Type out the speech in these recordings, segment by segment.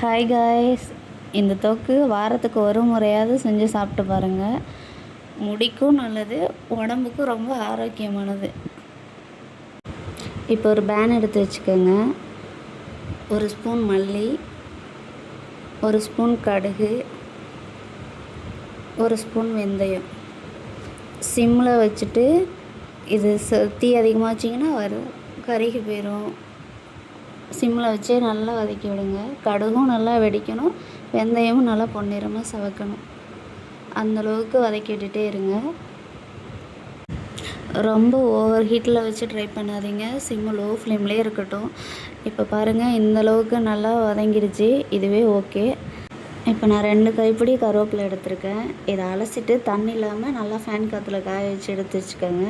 Hi guys, இந்த தொக்கு வாரத்துக்கு ஒரு முறையாவது செஞ்சு சாப்பிட்டு பாருங்கள். முடிக்கும் நல்லது, உடம்புக்கும் ரொம்ப ஆரோக்கியமானது. இப்போ ஒரு பேன் எடுத்து வச்சுக்கோங்க. ஒரு ஸ்பூன் மல்லி, ஒரு ஸ்பூன் கடுகு, ஒரு ஸ்பூன் வெந்தயம். சிம்மில் வச்சுட்டு இது தீ அதிகமாக வச்சிங்கன்னா கருகி போயிடும். சிம்மில் வச்சே நல்லா வதக்கி விடுங்க. கடுகும் நல்லா வெடிக்கணும், வெந்தயமும் நல்லா பொன்னிறமாக சவக்கணும். அந்தளவுக்கு வதக்கி விட்டுட்டே இருங்க. ரொம்ப ஓவர் ஹீட்டில் வச்சு ட்ரை பண்ணாதீங்க. சிம்மு லோ ஃப்ளேம்லேயே இருக்கட்டும். இப்போ பாருங்கள், இந்தளவுக்கு நல்லா வதங்கிடுச்சு. இதுவே ஓகே. இப்போ நான் 2 கைப்பிடி கருவேப்பிலை எடுத்திருக்கேன். இதை அலசிட்டு தண்ணி இல்லாமல் நல்லா ஃபேன் காற்றுல காய வச்சு எடுத்து வச்சுக்கோங்க.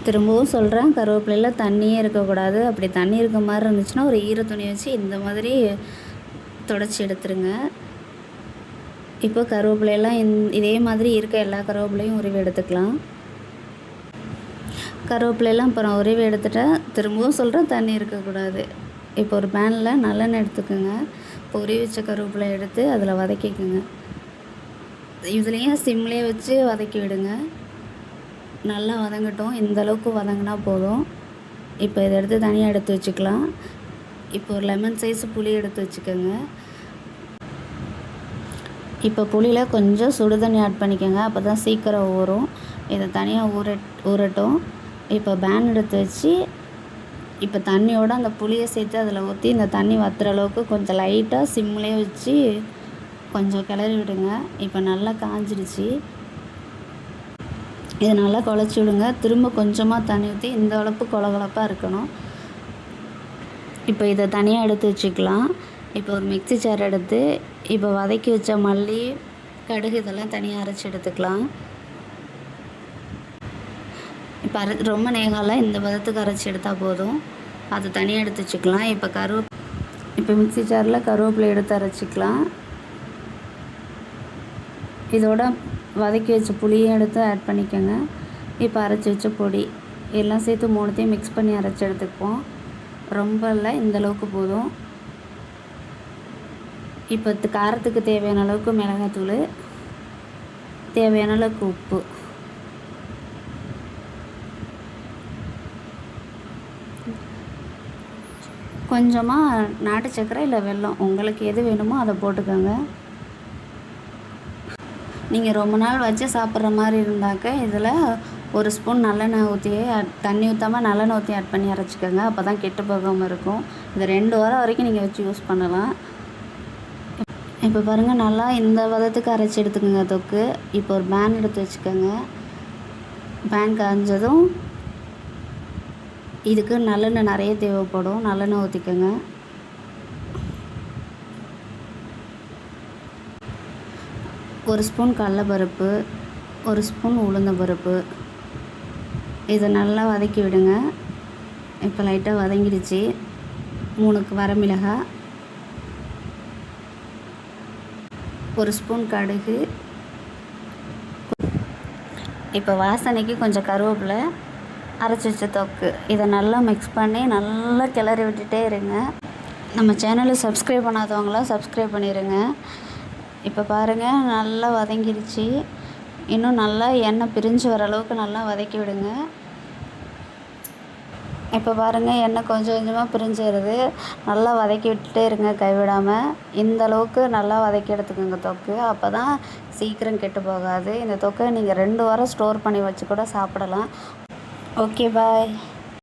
திரும்பவும் சொல்கிறேன், கருவேப்பிலையில் தண்ணியே இருக்கக்கூடாது. அப்படி தண்ணி இருக்க மாதிரி இருந்துச்சுன்னா ஒரு ஈர துணி வச்சு இந்த மாதிரி தொடச்சி எடுத்துருங்க. இப்போ கருவேப்பிலையெல்லாம் இதே மாதிரி இருக்க எல்லா கருவேப்பிலையும் உருவி எடுத்துக்கலாம். கருவேப்பிலையெல்லாம் இப்போ நான் உருவி எடுத்துட்டேன். திரும்பவும் சொல்கிறேன், தண்ணி இருக்கக்கூடாது. இப்போ ஒரு பேனில் நல்லெண்ணெய் எடுத்துக்கோங்க. இப்போ உருவி வச்ச கருவேப்பிலை எடுத்து அதில் வதக்கிக்கோங்க. இதுலேயும் சிம்லேயே வச்சு வதக்கி விடுங்க. நல்லா வதங்கட்டும். இந்தளவுக்கு வதங்கினா போதும். இப்போ இதை எடுத்து தனியாக எடுத்து வச்சுக்கலாம். இப்போ ஒரு லெமன் சைஸ் புளி எடுத்து வச்சுக்கோங்க. இப்போ புளியில் கொஞ்சம் சுடு தண்ணி ஆட் பண்ணிக்கோங்க. அப்போ தான் சீக்கிரம் ஊறும். இதை தனியாக ஊறட்டும். இப்போ பேன் எடுத்து வச்சு இப்போ தண்ணியோடு அந்த புளியை சேர்த்து அதில் ஊற்றி இந்த தண்ணி வற்றுற அளவுக்கு கொஞ்சம் லைட்டாக சிம்லேயே வச்சு கொஞ்சம் கிளறி விடுங்க. இப்போ நல்லா காஞ்சிடுச்சு. இதை நல்லா குழச்சி விடுங்க. திரும்ப கொஞ்சமாக தண்ணி ஊற்றி இந்த அளவுக்கு கொலகொலப்பாக இருக்கணும். இப்போ இதை தனியாக எடுத்து வச்சுக்கலாம். இப்போ ஒரு மிக்ஸி ஜார் எடுத்து இப்போ வதக்கி வச்ச மல்லி, கடுகு இதெல்லாம் தனியாக அரைச்சி எடுத்துக்கலாம். இப்போ ரொம்ப நேகால இந்த பதத்துக்கு அரைச்சி எடுத்தால் போதும். அதை தனியாக எடுத்து வச்சுக்கலாம். இப்போ மிக்ஸி ஜாரில் கருவேப்பிலை எடுத்து அரைச்சிக்கலாம். இதோட வதக்கி வச்ச புளியும் எடுத்து ஆட் பண்ணிக்கோங்க. இப்போ அரைச்சி வச்ச பொடி எல்லாம் சேர்த்து 3த்தையும் மிக்ஸ் பண்ணி அரைச்சி எடுத்துக்குவோம். ரொம்ப இல்லை, இந்தளவுக்கு போதும். இப்போ காரத்துக்கு தேவையான அளவுக்கு மிளகாத்தூள், தேவையான அளவுக்கு உப்பு, கொஞ்சமாக நாட்டு சர்க்கரை இல்லை வெல்லம், உங்களுக்கு எது வேணுமோ அதை போட்டுக்கோங்க. நீங்கள் ரொம்ப நாள் வச்சு சாப்பிட்ற மாதிரி இருந்தாக்க இதில் ஒரு ஸ்பூன் நல்லெண்ணெய் ஊற்றி தண்ணி ஊற்றாமல் நல்லெண்ணெய் ஊற்றி ஆட் பண்ணி அரைச்சிக்கோங்க. அப்போ தான் கெட்டு போகாமல் இருக்கும். இது 2 வாரம் வரைக்கும் நீங்கள் வச்சு யூஸ் பண்ணலாம். இப்போ பாருங்கள், நல்லா இந்த பதத்துக்கு அரைச்சி எடுத்துக்கோங்க தொக்கு. இப்போ ஒரு பேன் எடுத்து வச்சுக்கோங்க. பேன் காய்ஞ்சதும் இதுக்கு நல்லெண்ணெய் நிறைய தேவைப்படும். நல்லெண்ணெய் ஊற்றிக்கோங்க. ஒரு ஸ்பூன் கடலைப்பருப்பு, ஒரு ஸ்பூன் உளுந்தம்பருப்பு, இதை நல்லா வதக்கி விடுங்க. இப்போ லைட்டாக வதங்கிடுச்சு. 3 வரமிளகாய், ஒரு ஸ்பூன் கடுகு, இப்போ வாசனைக்கு கொஞ்சம் கருவேப்பிலை, அரைச்சி வச்ச தொக்கு. இதை நல்லா மிக்ஸ் பண்ணி நல்லா கிளறி விட்டுட்டே இருங்க. நம்ம சேனலை சப்ஸ்கிரைப் பண்ணாதவங்களாம் சப்ஸ்கிரைப் பண்ணிடுங்க. இப்போ பாருங்கள், நல்லா வதங்கிடுச்சு. இன்னும் நல்லா எண்ணெய் பிரிஞ்சு வர அளவுக்கு நல்லா வதக்கி விடுங்க. இப்போ பாருங்கள், எண்ணெய் கொஞ்சம் கொஞ்சமாக பிரிஞ்சு வருது. நல்லா வதக்கி விட்டுட்டே இருங்க கைவிடாமல். இந்த அளவுக்கு நல்லா வதக்கி எடுத்துக்கோங்க தொக்கு. அப்போ தான் சீக்கிரம் கெட்டு போகாது. இந்த தொக்கை நீங்கள் 2 வாரம் ஸ்டோர் பண்ணி வச்சு கூட சாப்பிடலாம். ஓகே, பாய்.